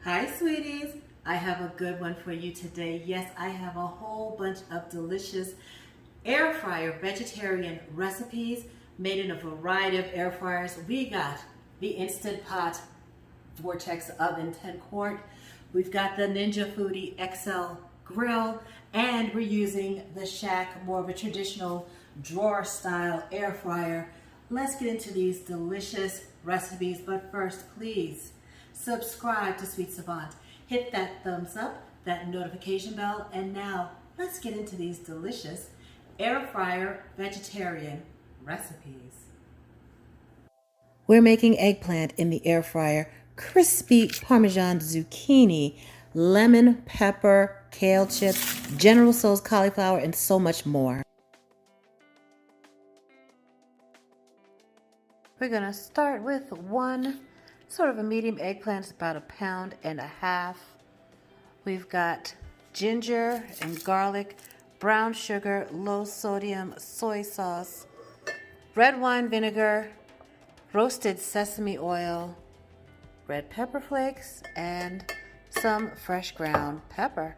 Hi, sweeties. I have a good one for you today. Yes, I have a whole bunch of delicious air fryer vegetarian recipes made in a variety of air fryers. We got the Instant Pot Vortex oven 10 quart. We've got the Ninja Foodi XL grill, and we're using the Shaq, more of a traditional drawer style air fryer. Let's get into these delicious recipes, but first, please subscribe to Sweet Savant. Hit that thumbs up, that notification bell, and now let's get into these delicious air fryer vegetarian recipes. We're making eggplant in the air fryer, crispy Parmesan zucchini, lemon pepper, kale chips, General Tso's cauliflower, and so much more. We're gonna start with one sort of a medium eggplant. It's about 1.5 pounds. We've got ginger and garlic, brown sugar, low sodium soy sauce, red wine vinegar, roasted sesame oil, red pepper flakes, and some fresh ground pepper.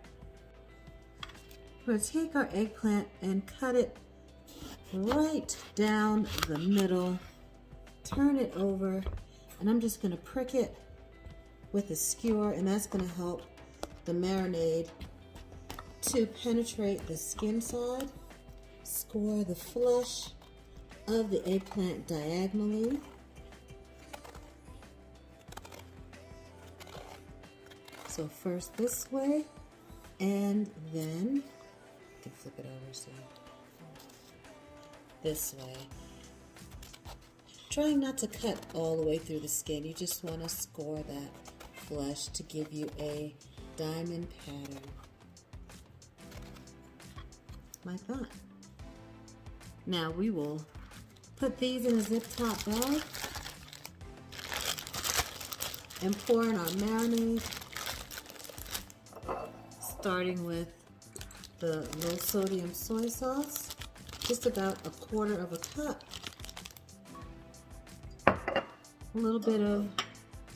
We're going to take our eggplant and cut it right down the middle, turn it over, and I'm just going to prick it with a skewer, and that's going to help the marinade to penetrate the skin side. Score the flesh of the eggplant diagonally. So first this way, and then I can flip it over so this way. Trying not to cut all the way through the skin. You just want to score that flesh to give you a diamond pattern. Like that. Now we will put these in a zip top bag and pour in our marinade, starting with the low sodium soy sauce, just about 1/4 cup. A little bit of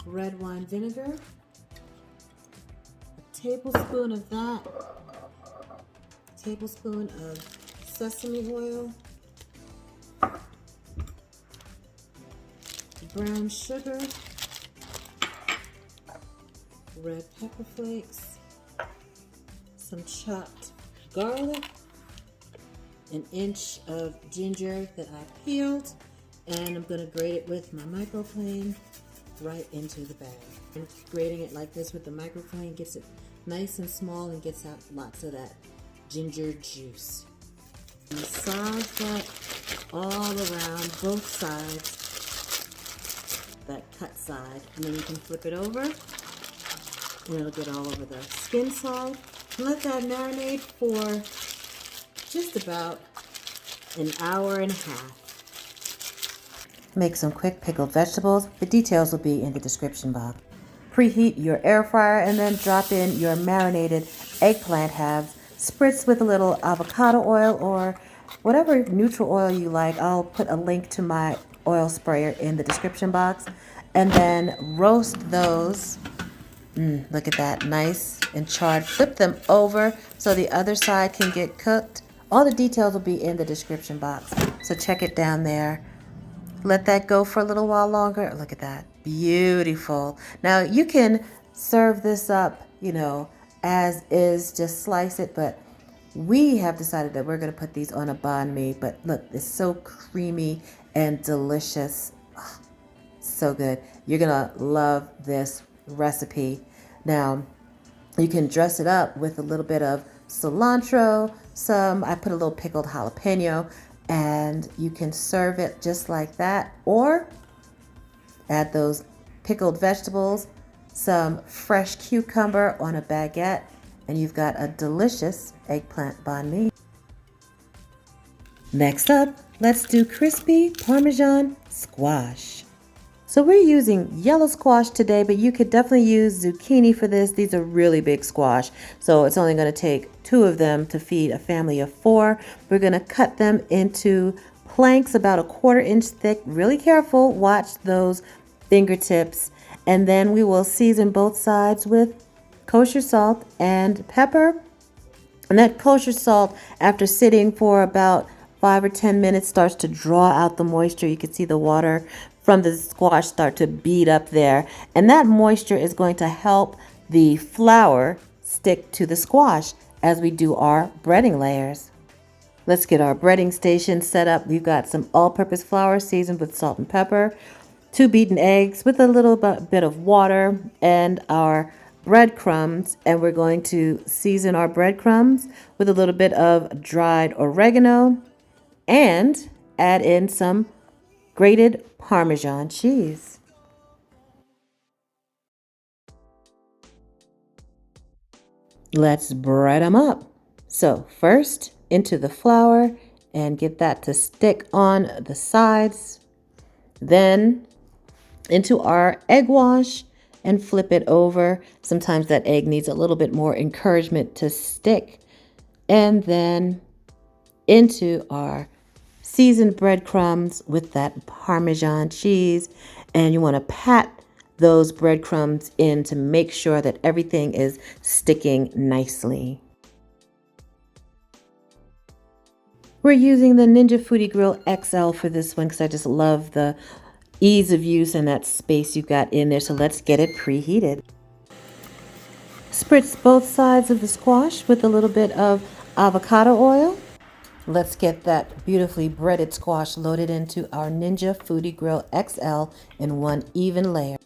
red wine vinegar, a tablespoon of that, a tablespoon of sesame oil, brown sugar, red pepper flakes, some chopped garlic, an inch of ginger that I peeled, and I'm going to grate it with my microplane right into the bag. And grating it like this with the microplane gets it nice and small and gets out lots of that ginger juice. Massage that all around both sides, that cut side, and then you can flip it over and it'll get all over the skin side. And let that marinate for just about 1.5 hours. Make some quick pickled vegetables. The details will be in the description box. Preheat your air fryer and then drop in your marinated eggplant halves. Spritz with a little avocado oil or whatever neutral oil you like. I'll put a link to my oil sprayer in the description box. And then roast those. Look at that, nice and charred. Flip them over so the other side can get cooked. All the details will be in the description box, so check it down there. Let that go for a little while longer. Look at that, beautiful. Now you can serve this up, as is, just slice it, but we have decided that we're gonna put these on a banh mi. But look, it's so creamy and delicious. Oh, so good. You're gonna love this recipe. Now you can dress it up with a little bit of cilantro, I put a little pickled jalapeno, and you can serve it just like that, or add those pickled vegetables, some fresh cucumber on a baguette, and you've got a delicious eggplant banh mi. Next up, let's do crispy Parmesan squash. So we're using yellow squash today, but you could definitely use zucchini for this. These are really big squash, so it's only going to take 2 of them to feed a family of 4. We're going to cut them into planks about 1/4 inch thick. Really careful, watch those fingertips, And then we will season both sides with kosher salt and pepper. And that kosher salt, after sitting for about 5 or 10 minutes, starts to draw out the moisture. You can see the water from the squash start to bead up there. And that moisture is going to help the flour stick to the squash as we do our breading layers. Let's get our breading station set up. We've got some all-purpose flour seasoned with salt and pepper, 2 beaten eggs with a little bit of water, and our breadcrumbs. And we're going to season our breadcrumbs with a little bit of dried oregano and add in some grated Parmesan cheese. Let's bread them up. So first, into the flour and get that to stick on the sides. Then into our egg wash and flip it over. Sometimes that egg needs a little bit more encouragement to stick. And then into our seasoned breadcrumbs with that Parmesan cheese. And you want to pat those breadcrumbs in to make sure that everything is sticking nicely. We're using the Ninja Foodi Grill XL for this one because I just love the ease of use and that space you've got in there. So let's get it preheated. Spritz both sides of the squash with a little bit of avocado oil. Let's get that beautifully breaded squash loaded into our Ninja Foodi Grill XL in one even layer.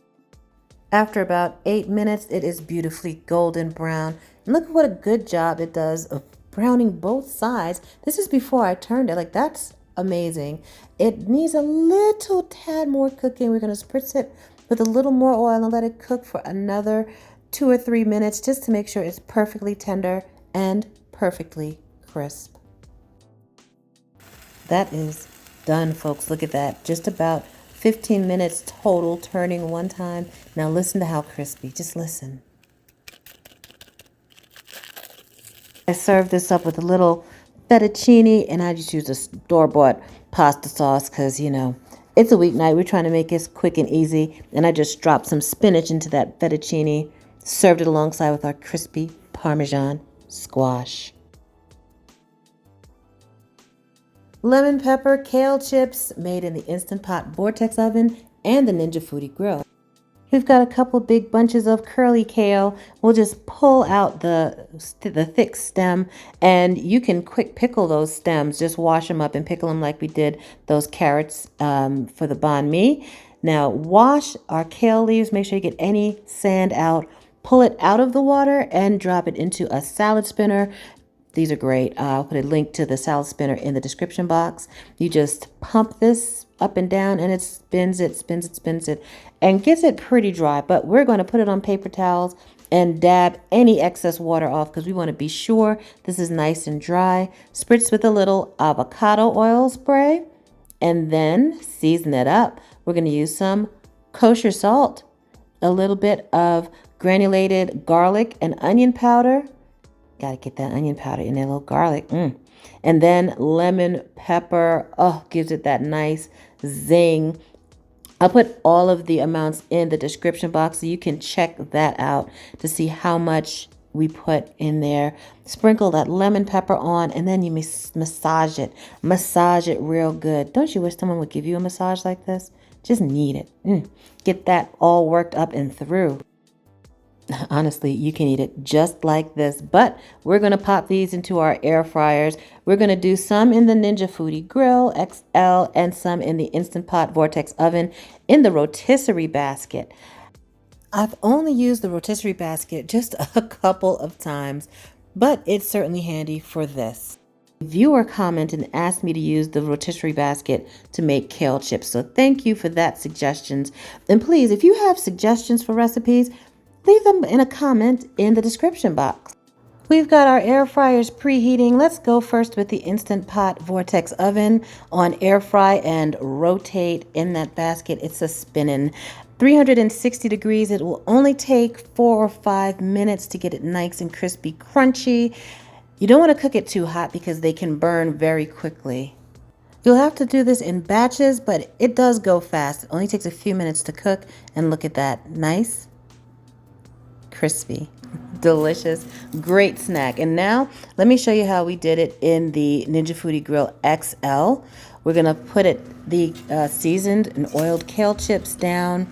After about 8 minutes, it is beautifully golden brown. And look what a good job it does of browning both sides. This is before I turned it. Like, that's amazing. It needs a little tad more cooking. We're going to spritz it with a little more oil and let it cook for another 2 or 3 minutes just to make sure it's perfectly tender and perfectly crisp. That is done, folks. Look at that. Just about 15 minutes total, turning one time. Now listen to how crispy. Just listen. I served this up with a little fettuccine, and I just used a store-bought pasta sauce because, you know, it's a weeknight. We're trying to make this quick and easy, and I just dropped some spinach into that fettuccine, served it alongside with our crispy Parmesan squash. Lemon pepper kale chips made in the Instant Pot Vortex oven and the Ninja Foodi Grill. We've got a couple big bunches of curly kale. We'll just pull out the thick stem, and you can quick pickle those stems. Just wash them up and pickle them like we did those carrots for the banh mi. Now wash our kale leaves. Make sure you get any sand out. Pull it out of the water and drop it into a salad spinner. These are great. I'll put a link to the salad spinner in the description box. You just pump this up and down, and it spins it, and gets it pretty dry. But we're going to put it on paper towels and dab any excess water off because we want to be sure this is nice and dry. Spritz with a little avocado oil spray, and then season it up. We're going to use some kosher salt, a little bit of granulated garlic and onion powder. Got to get that onion powder in there, a little garlic. And then lemon pepper. Oh, gives it that nice zing. I'll put all of the amounts in the description box so you can check that out to see how much we put in there. Sprinkle that lemon pepper on, and then you massage it. Massage it real good. Don't you wish someone would give you a massage like this? Just need it. Get that all worked up and through. Honestly, you can eat it just like this, but we're going to pop these into our air fryers. We're going to do some in the Ninja Foodi Grill XL and some in the Instant Pot Vortex oven in the rotisserie basket. I've only used the rotisserie basket just a couple of times, but it's certainly handy for this. A viewer commented and asked me to use the rotisserie basket to make kale chips, so thank you for that suggestions. And please, if you have suggestions for recipes, leave them in a comment in the description box. We've got our air fryers preheating. Let's go first with the Instant Pot Vortex oven on air fry and rotate in that basket. It's a spinning 360 degrees. It will only take 4 or 5 minutes to get it nice and crispy, crunchy. You don't want to cook it too hot because they can burn very quickly. You'll have to do this in batches, but it does go fast. It only takes a few minutes to cook, and look at that. Nice, crispy, delicious, great snack. And now let me show you how we did it in the Ninja Foodi Grill XL. We're gonna put the seasoned and oiled kale chips down.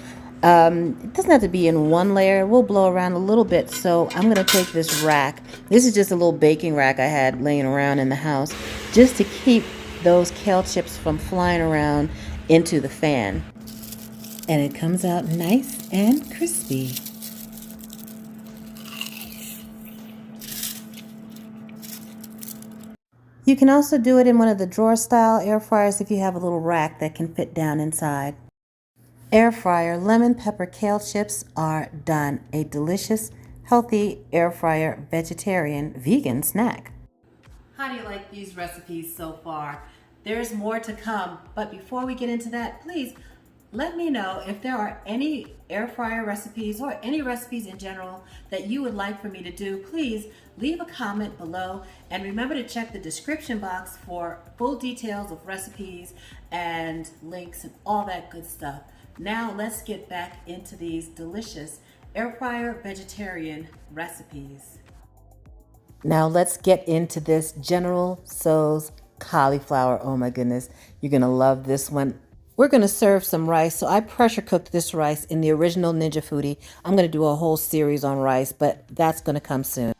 It doesn't have to be in one layer. We'll blow around a little bit. So I'm gonna take this rack. This is just a little baking rack I had laying around in the house, just to keep those kale chips from flying around into the fan. And it comes out nice and crispy. You can also do it in one of the drawer style air fryers if you have a little rack that can fit down inside. Air fryer lemon pepper kale chips are done. A delicious, healthy air fryer vegetarian vegan snack. How do you like these recipes so far? There's more to come, but before we get into that, please let me know if there are any air fryer recipes or any recipes in general that you would like for me to do. Please leave a comment below, and remember to check the description box for full details of recipes and links and all that good stuff. Now let's get back into these delicious air fryer vegetarian recipes. Now let's get into this General Tso's cauliflower. Oh my goodness, you're gonna love this one. We're gonna serve some rice. So I pressure cooked this rice in the original Ninja Foodi. I'm gonna do a whole series on rice, but that's gonna come soon.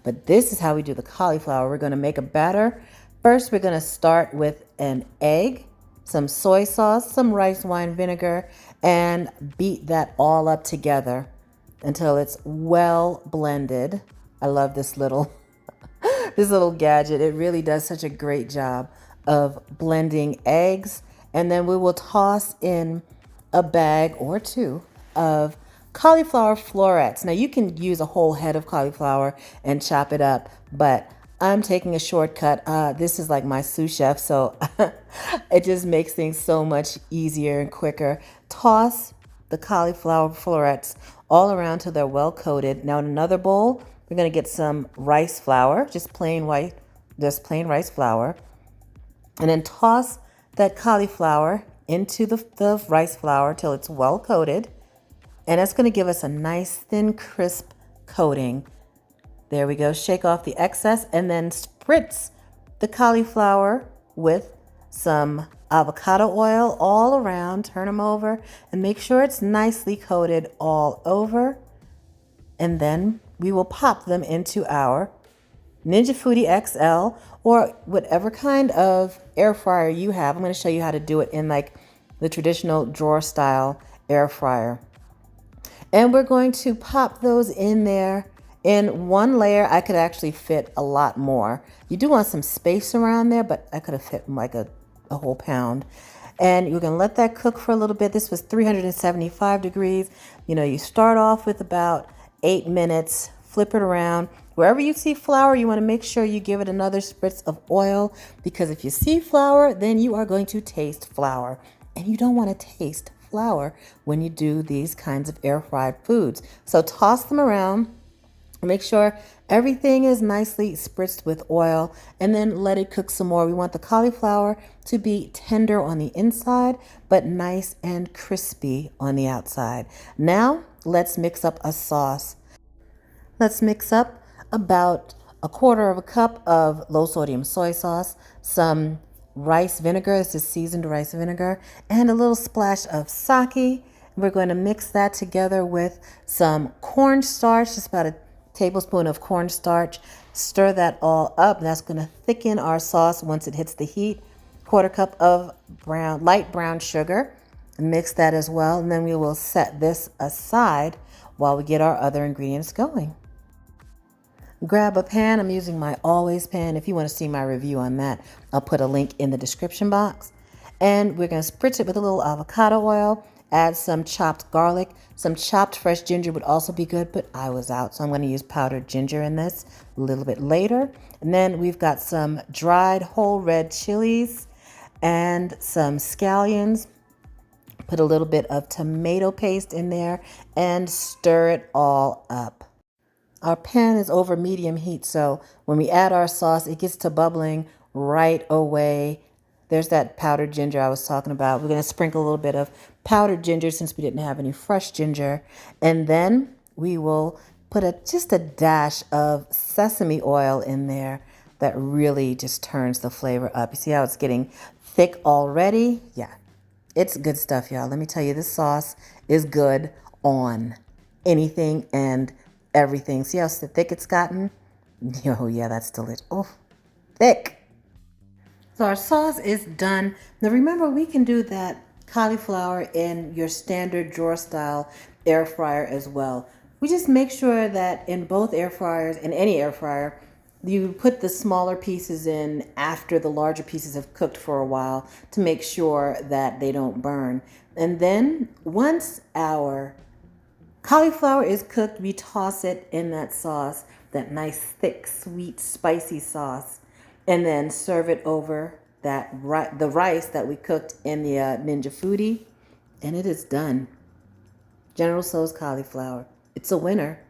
But this is how we do the cauliflower. We're gonna make a batter. First, we're gonna start with an egg, some soy sauce, some rice wine vinegar, and beat that all up together until it's well blended. I love this little this little gadget. It really does such a great job of blending eggs. And then we will toss in a bag or two of cauliflower florets. Now you can use a whole head of cauliflower and chop it up, but I'm taking a shortcut. This is like my sous chef, so it just makes things so much easier and quicker. Toss the cauliflower florets all around till they're well coated. Now in another bowl, we're gonna get some rice flour, just plain rice flour, and then toss that cauliflower into the rice flour till it's well coated. And that's gonna give us a nice thin crisp coating. There we go. Shake off the excess and then spritz the cauliflower with some avocado oil all around. Turn them over and make sure it's nicely coated all over. And then we will pop them into our Ninja Foodi XL or whatever kind of air fryer you have. I'm going to show you how to do it in like the traditional drawer style air fryer. And we're going to pop those in there. In one layer, I could actually fit a lot more. You do want some space around there, but I could have fit like a whole pound. And you're gonna let that cook for a little bit. This was 375 degrees. You start off with about 8 minutes, flip it around. Wherever you see flour, you wanna make sure you give it another spritz of oil, because if you see flour, then you are going to taste flour. And you don't wanna taste flour when you do these kinds of air fried foods. So toss them around. Make sure everything is nicely spritzed with oil, and then let it cook some more. We want the cauliflower to be tender on the inside, but nice and crispy on the outside. Now let's mix up a sauce. Let's mix up about a quarter of a cup of low sodium soy sauce, some rice vinegar, this is seasoned rice vinegar, and a little splash of sake. We're going to mix that together with some cornstarch, just about a tablespoon of cornstarch. Stir that all up. That's going to thicken our sauce once it hits the heat. Quarter cup of light brown sugar. Mix that as well. And then we will set this aside while we get our other ingredients going. Grab a pan. I'm using my Always pan. If you want to see my review on that, I'll put a link in the description box. And we're going to spritz it with a little avocado oil. Add some chopped garlic. Some chopped fresh ginger would also be good, but I was out, so I'm going to use powdered ginger in this a little bit later. And then we've got some dried whole red chilies and some scallions. Put a little bit of tomato paste in there and stir it all up. Our pan is over medium heat, so when we add our sauce, it gets to bubbling right away. There's that powdered ginger I was talking about. We're going to sprinkle a little bit of powdered ginger since we didn't have any fresh ginger. And then we will put just a dash of sesame oil in there that really just turns the flavor up. You see how it's getting thick already? Yeah, it's good stuff, y'all. Let me tell you, this sauce is good on anything and everything. See how thick it's gotten? Oh, yeah, that's delicious. Oh, thick. So our sauce is done. Now remember, we can do that cauliflower in your standard drawer style air fryer as well. We just make sure that in both air fryers, in any air fryer, you put the smaller pieces in after the larger pieces have cooked for a while to make sure that they don't burn. And then once our cauliflower is cooked, we toss it in that sauce, that nice, thick, sweet, spicy sauce, and then serve it over the rice that we cooked in the Ninja Foodi, and it is done. General Tso's cauliflower. It's a winner.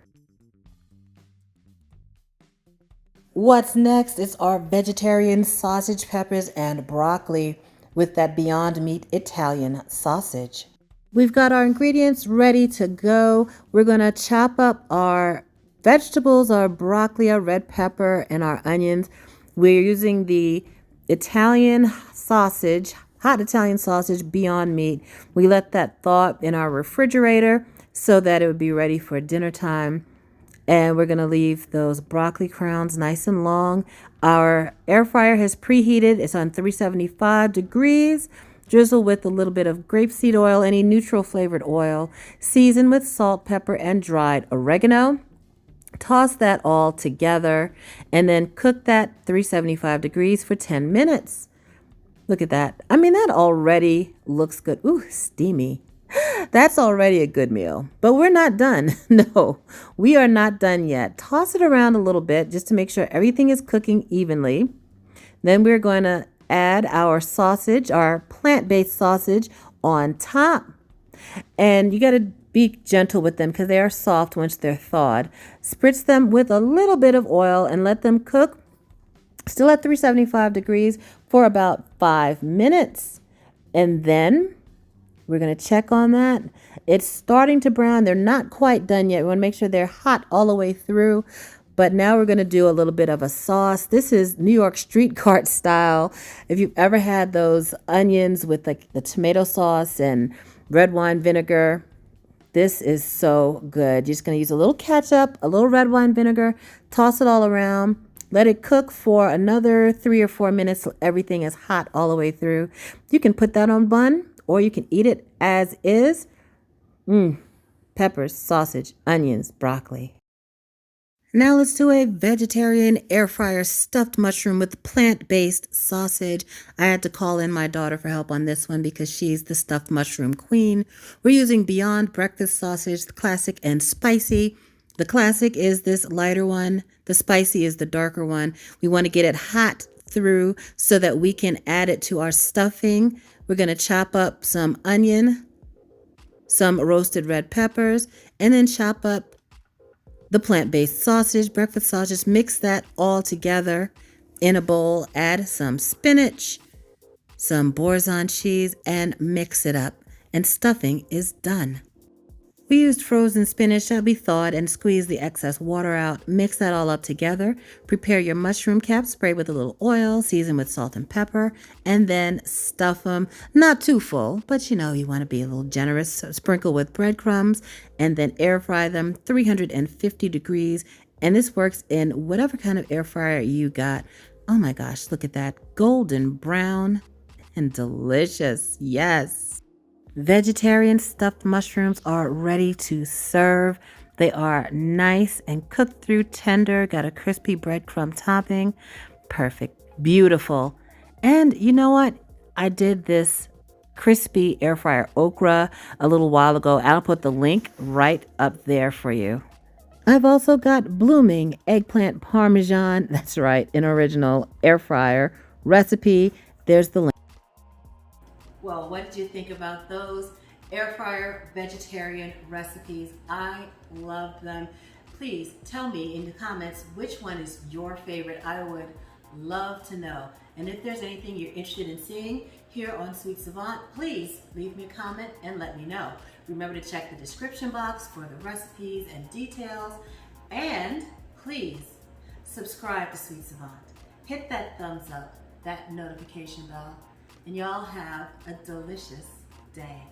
What's next is our vegetarian sausage, peppers, and broccoli with that Beyond Meat Italian sausage. We've got our ingredients ready to go. We're going to chop up our vegetables, our broccoli, our red pepper, and our onions. We're using the Italian sausage, hot Italian sausage, Beyond Meat. We let that thaw in our refrigerator so that it would be ready for dinner time. And we're going to leave those broccoli crowns nice and long. Our air fryer has preheated. It's on 375 degrees. Drizzle with a little bit of grapeseed oil, any neutral flavored oil. Season with salt, pepper, and dried oregano. Toss that all together and then cook that 375 degrees for 10 minutes. Look at that. I mean, that already looks good. Ooh, steamy. That's already a good meal, but we're not done. No, we are not done yet. Toss it around a little bit just to make sure everything is cooking evenly. Then we're going to add our sausage, our plant-based sausage on top. And you got to be gentle with them because they are soft once they're thawed. Spritz them with a little bit of oil and let them cook still at 375 degrees for about 5 minutes. And then we're going to check on that. It's starting to brown. They're not quite done yet. We want to make sure they're hot all the way through. But now we're going to do a little bit of a sauce. This is New York street cart style. If you've ever had those onions with the tomato sauce and red wine vinegar, this is so good. You're just going to use a little ketchup, a little red wine vinegar, toss it all around. Let it cook for another 3 or 4 minutes so everything is hot all the way through. You can put that on bun or you can eat it as is. Peppers, sausage, onions, broccoli. Now let's do a vegetarian air fryer stuffed mushroom with plant-based sausage. I had to call in my daughter for help on this one because she's the stuffed mushroom queen. We're using Beyond Breakfast sausage, the classic and spicy. The classic is this lighter one. The spicy is the darker one. We want to get it hot through so that we can add it to our stuffing. We're going to chop up some onion, some roasted red peppers, and then chop up the plant-based sausage, breakfast sausage. Mix that all together in a bowl. Add some spinach, some Boursin cheese, and mix it up. And stuffing is done. We used frozen spinach that we thawed and squeezed the excess water out. Mix that all up together. Prepare your mushroom caps, spray with a little oil, season with salt and pepper, and then stuff them. Not too full, but you want to be a little generous. So sprinkle with breadcrumbs and then air fry them 350 degrees. And this works in whatever kind of air fryer you got. Oh my gosh, look at that. Golden brown and delicious. Yes. Vegetarian stuffed mushrooms are ready to serve. They are nice and cooked through tender, got a crispy breadcrumb topping. Perfect. Beautiful. And you know what? I did this crispy air fryer okra a little while ago. I'll put the link right up there for you. I've also got blooming eggplant Parmesan. That's right, an original air fryer recipe. There's the link. Well, what did you think about those air fryer vegetarian recipes? I loved them. Please tell me in the comments which one is your favorite. I would love to know. And if there's anything you're interested in seeing here on Sweet Savant, please leave me a comment and let me know. Remember to check the description box for the recipes and details. And please subscribe to Sweet Savant. Hit that thumbs up, that notification bell, and y'all have a delicious day.